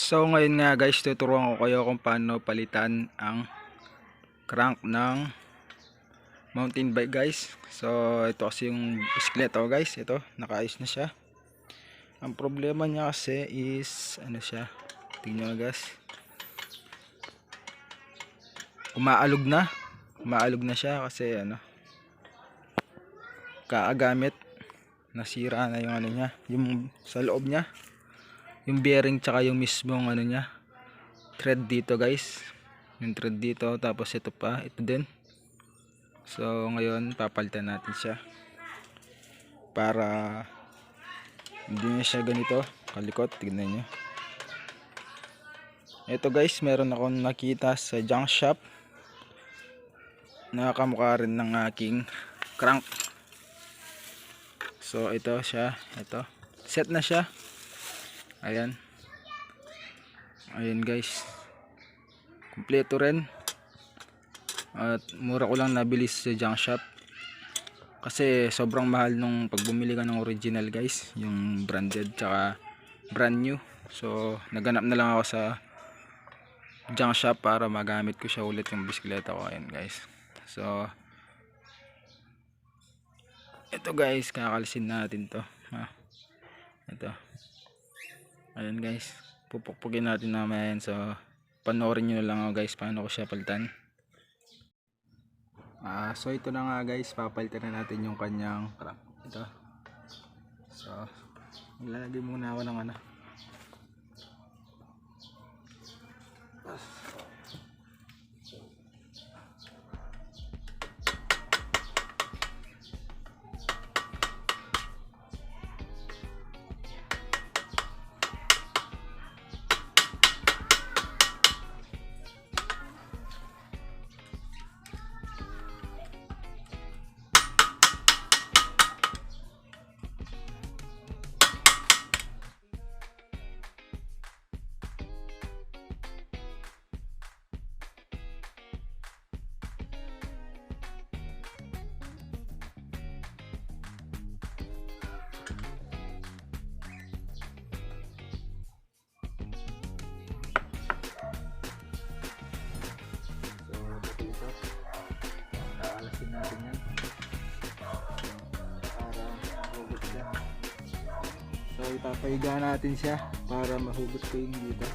So ngayon nga guys, tuturuan ko kayo kung paano palitan ang crank ng mountain bike guys. So ito kasi yung bisikleta ko guys, ito nakaayos na siya. Ang problema niya kasi is ano siya, tingnan nyo guys, umaalog na siya kasi ano, kaagamit, nasira na yung ano niya, yung sa loob niya, yung bearing tsaka yung mismong ano niya, thread dito guys, yung thread dito, tapos ito pa, ito din. So ngayon papalitan natin siya para hindi na siya ganito kalikot. Tignan nyo, ito guys, meron akong nakita sa junk shop, nakakamukha rin ng aking crank. So ito siya, ito set na siya, ayan guys, kumpleto rin. At mura ko lang nabili sa junk shop kasi sobrang mahal nung pag bumili ka ng original guys, yung branded tsaka brand new. So naganap na lang ako sa junk shop para magamit ko siya ulit yung bisikleta ko. Ayan guys, so ito guys, kakalisin natin to ito, ayan guys, pupukpukin natin naman yan. So panoorin nyo na lang ako guys paano ko siya palitan. So ito na nga guys, papalitan na natin yung kanyang crank. Ito, so maglalagay muna ako ng ano, natin yan para mahugot siya. So ipapahiga natin siya para mahugot ko yung dito.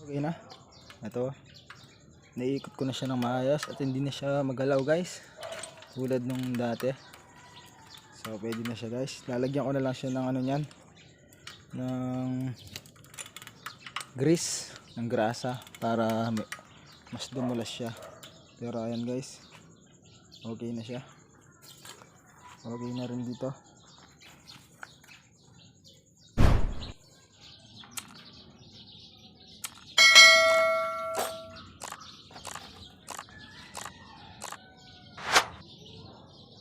Okay na. Ito. Naiikot ko na siya ng maayos at hindi na siya magalaw guys. Tulad nung dati. So pwede na siya guys. Lalagyan ko na lang siya ng ano niyan. Ng grease. Ng grasa. Para mas dumulas siya. Pero ayan guys. Okay na siya. Okay na rin dito.